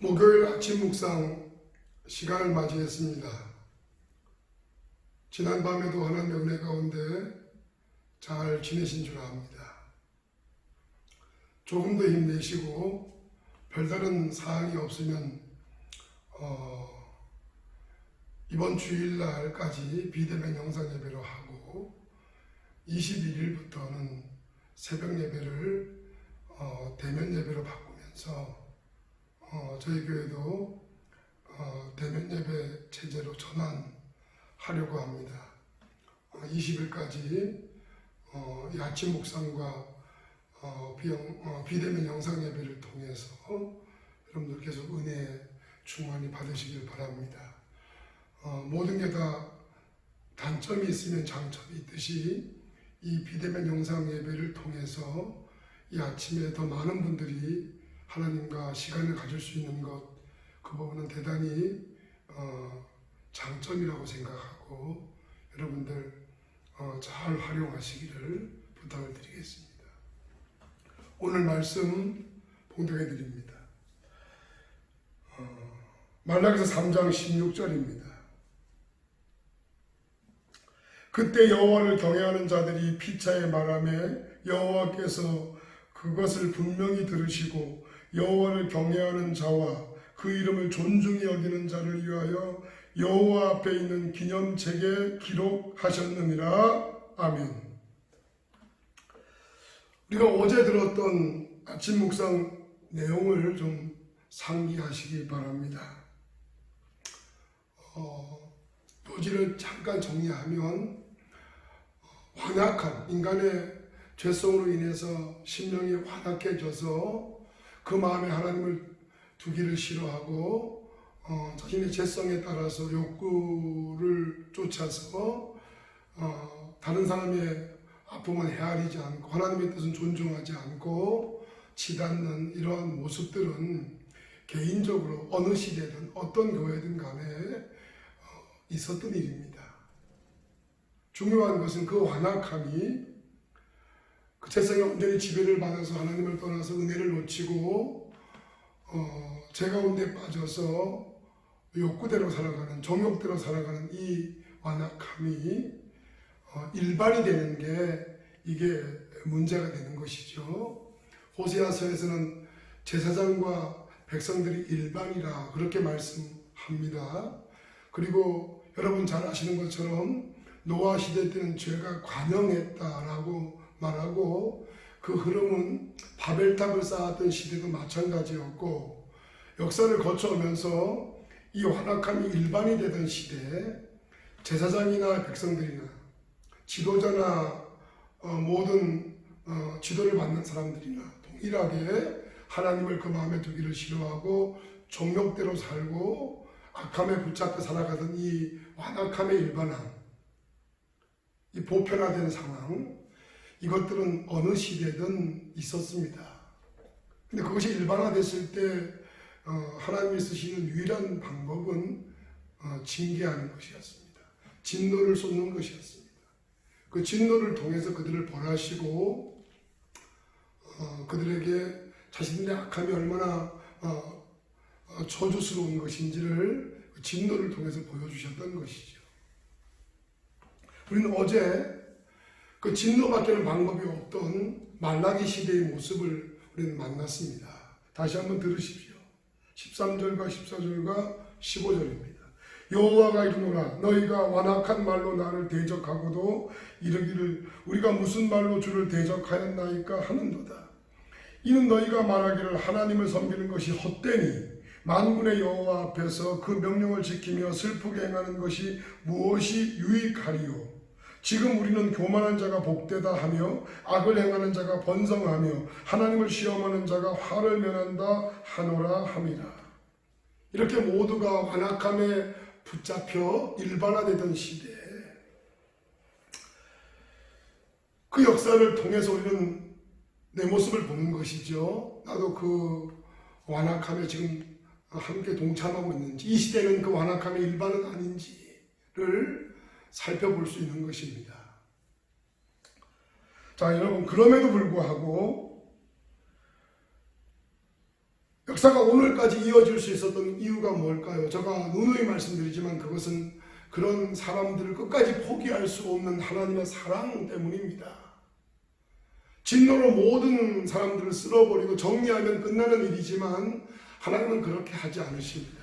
목요일 아침 묵상 시간을 맞이했습니다. 지난밤에도 하나님의 은혜 가운데 잘 지내신 줄 압니다. 조금 더 힘내시고 별다른 사항이 없으면 이번 주일날까지 비대면 영상 예배로 하고 21일부터는 새벽 예배를 대면 예배로 바꾸면서 저희 교회도 대면 예배 체제로 전환하려고 합니다. 20일까지 이 아침 묵상과 비대면 영상 예배를 통해서 여러분들 계속 은혜 충만히 받으시길 바랍니다. 모든 게 다 단점이 있으면 장점이 있듯이 이 비대면 영상 예배를 통해서 이 아침에 더 많은 분들이 하나님과 시간을 가질 수 있는 것, 그 부분은 대단히 장점이라고 생각하고 여러분들 잘 활용하시기를 부탁을 드리겠습니다. 오늘 말씀 봉독해 드립니다. 말라기서 3장 16절입니다. 그때 여호와를 경외하는 자들이 피차에 말하며 여호와께서 그것을 분명히 들으시고 여호와를 경외하는 자와 그 이름을 존중히 여기는 자를 위하여 여호와 앞에 있는 기념책에 기록하셨느니라. 아멘. 우리가 어제 들었던 아침 묵상 내용을 좀 상기하시기 바랍니다. 요지를 잠깐 정리하면 완악한 인간의 죄성으로 인해서 심령이 완악해져서 그 마음에 하나님을 두기를 싫어하고 자신의 죄성에 따라서 욕구를 쫓아서 다른 사람의 아픔은 헤아리지 않고 하나님의 뜻은 존중하지 않고 치닫는 이러한 모습들은 개인적으로 어느 시대든 어떤 교회든 간에 있었던 일입니다. 중요한 것은 그 완악함이 그 죄성에 온전히 지배를 받아서 하나님을 떠나서 은혜를 놓치고 죄 가운데 빠져서 욕구대로 살아가는, 정욕대로 살아가는 이 완악함이 일반이 되는 게 이게 문제가 되는 것이죠. 호세아서에서는 제사장과 백성들이 일반이라 그렇게 말씀합니다. 그리고 여러분 잘 아시는 것처럼 노아 시대 때는 죄가 관영했다라고 말하고 그 흐름은 바벨탑을 쌓았던 시대도 마찬가지였고 역사를 거쳐오면서 이 완악함이 일반이 되던 시대에 제사장이나 백성들이나 지도자나 모든 지도를 받는 사람들이나 동일하게 하나님을 그 마음에 두기를 싫어하고 정욕대로 살고 악함에 붙잡혀 살아가던 이 완악함의 일반함, 이 보편화된 상황, 이것들은 어느 시대든 있었습니다. 근데 그것이 일반화됐을 때 하나님이 쓰시는 유일한 방법은 징계하는 것이었습니다. 진노를 쏟는 것이었습니다. 그 진노를 통해서 그들을 벌하시고 그들에게 자신들의 악함이 얼마나 저주스러운 것인지를 그 진노를 통해서 보여주셨던 것이죠. 우리는 어제 그 진노밖에는 방법이 없던 말라기 시대의 모습을 우리는 만났습니다. 다시 한번 들으십시오. 13절과 14절과 15절입니다. 여호와가 이르노라 너희가 완악한 말로 나를 대적하고도 이르기를 우리가 무슨 말로 주를 대적하였나이까 하는도다. 이는 너희가 말하기를 하나님을 섬기는 것이 헛되니 만군의 여호와 앞에서 그 명령을 지키며 슬프게 행하는 것이 무엇이 유익하리요. 지금 우리는 교만한 자가 복되다 하며 악을 행하는 자가 번성하며 하나님을 시험하는 자가 화를 면한다 하노라 함이라. 이렇게 모두가 완악함에 붙잡혀 일반화되던 시대에 그 역사를 통해서 우리는 내 모습을 보는 것이죠. 나도 그 완악함에 지금 함께 동참하고 있는지, 이 시대는 그 완악함의 일반은 아닌지를 살펴볼 수 있는 것입니다. 자, 여러분, 그럼에도 불구하고 역사가 오늘까지 이어질 수 있었던 이유가 뭘까요? 제가 누누이 말씀드리지만 그것은 그런 사람들을 끝까지 포기할 수 없는 하나님의 사랑 때문입니다. 진노로 모든 사람들을 쓸어버리고 정리하면 끝나는 일이지만 하나님은 그렇게 하지 않으십니다.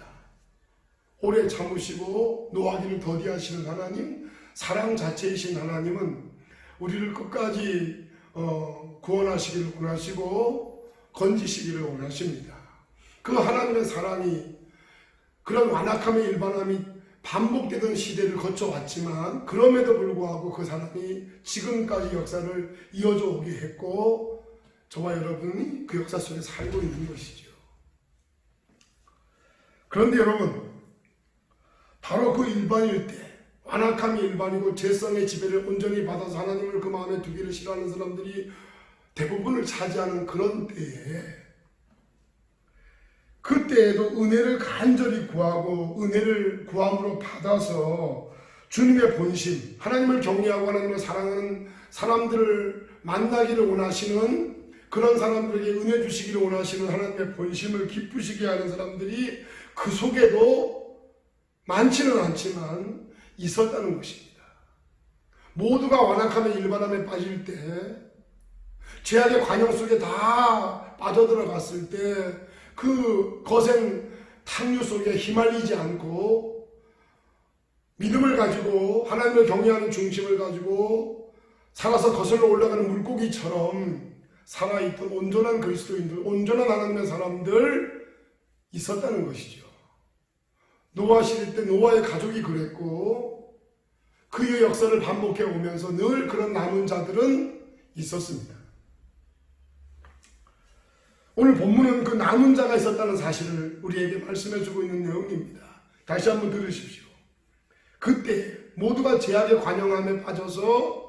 오래 참으시고 노하기를 더디하시는 하나님, 사랑 자체이신 하나님은 우리를 끝까지 구원하시기를 원하시고 건지시기를 원하십니다. 그 하나님의 사랑이 그런 완악함의 일반함이 반복되던 시대를 거쳐왔지만 그럼에도 불구하고 그 사랑이 지금까지 역사를 이어져 오게 했고 저와 여러분이 그 역사 속에 살고 있는 것이죠. 그런데 여러분, 바로 그 일반일 때 완악함이 일반이고 죄성의 지배를 온전히 받아서 하나님을 그 마음에 두기를 싫어하는 사람들이 대부분을 차지하는 그런 때에 그때에도 은혜를 간절히 구하고 은혜를 구함으로 받아서 주님의 본심, 하나님을 경외하고 하나님을 사랑하는 사람들을 만나기를 원하시는 그런 사람들에게 은혜 주시기를 원하시는 하나님의 본심을 기쁘시게 하는 사람들이 그 속에도 많지는 않지만 있었다는 것입니다. 모두가 완악함의 일반함에 빠질 때, 죄악의 관영 속에 다 빠져들어갔을 때 그 거센 탕류 속에 휘말리지 않고 믿음을 가지고 하나님을 경외하는 중심을 가지고 살아서 거슬러 올라가는 물고기처럼 살아있던 온전한 그리스도인들, 온전한 하나님의 사람들 있었다는 것이죠. 노아 시대 때 노아의 가족이 그랬고 그의 역사를 반복해 오면서 늘 그런 남은 자들은 있었습니다. 오늘 본문은 그 남은 자가 있었다는 사실을 우리에게 말씀해주고 있는 내용입니다. 다시 한번 들으십시오. 그때 모두가 죄악의 관영함에 빠져서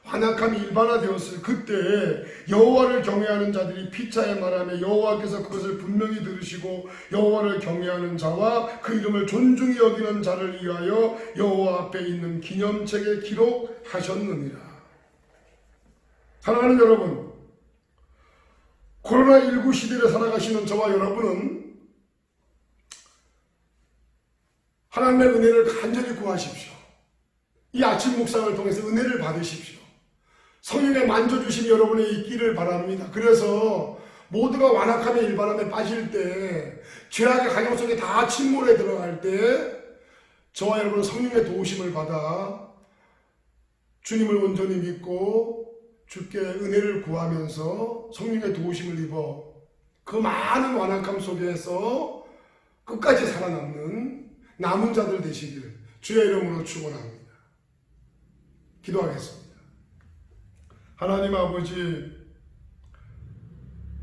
완악함이 일반화되었을 그때 여호와를 경외하는 자들이 피차에 말하며 여호와께서 그것을 분명히 들으시고 여호와를 경외하는 자와 그 이름을 존중히 여기는 자를 위하여 여호와 앞에 있는 기념책에 기록하셨느니라. 사랑하는 여러분, 코로나19 시대를 살아가시는 저와 여러분은 하나님의 은혜를 간절히 구하십시오. 이 아침 묵상을 통해서 은혜를 받으십시오. 성령의 만져주심이 여러분에 있기를 바랍니다. 그래서 모두가 완악함의 일반함에 빠질 때, 죄악의 강요 속에 다 침몰에 들어갈 때 저와 여러분은 성령의 도우심을 받아 주님을 온전히 믿고 주께 은혜를 구하면서 성령의 도우심을 입어 그 많은 완악함 속에서 끝까지 살아남는 남은 자들 되시기를 주의 이름으로 축원합니다. 기도하겠습니다. 하나님 아버지,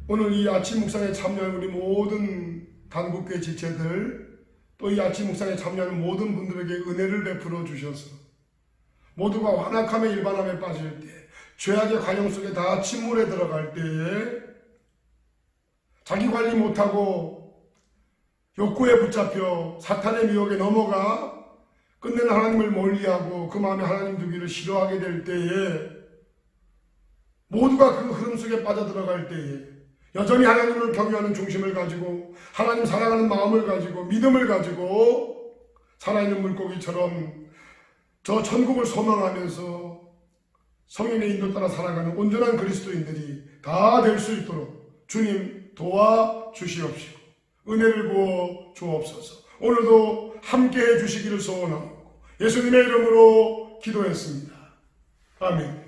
오늘 이 아침 묵상에 참여한 우리 모든 단국교회 지체들, 또 이 아침 묵상에 참여하는 모든 분들에게 은혜를 베풀어 주셔서 모두가 완악함의 일반함에 빠질 때, 죄악의 관영 속에 다 침몰에 들어갈 때에 자기 관리 못하고 욕구에 붙잡혀 사탄의 미혹에 넘어가 끝내는 하나님을 멀리하고 그 마음에 하나님 두기를 싫어하게 될 때에, 모두가 그 흐름 속에 빠져들어갈 때에 여전히 하나님을 경외하는 중심을 가지고 하나님 사랑하는 마음을 가지고 믿음을 가지고 살아있는 물고기처럼 저 천국을 소망하면서 성령의 인도 따라 살아가는 온전한 그리스도인들이 다 될 수 있도록 주님 도와주시옵시고 은혜를 부어 주옵소서. 오늘도 함께해 주시기를 소원하고 예수님의 이름으로 기도했습니다. 아멘.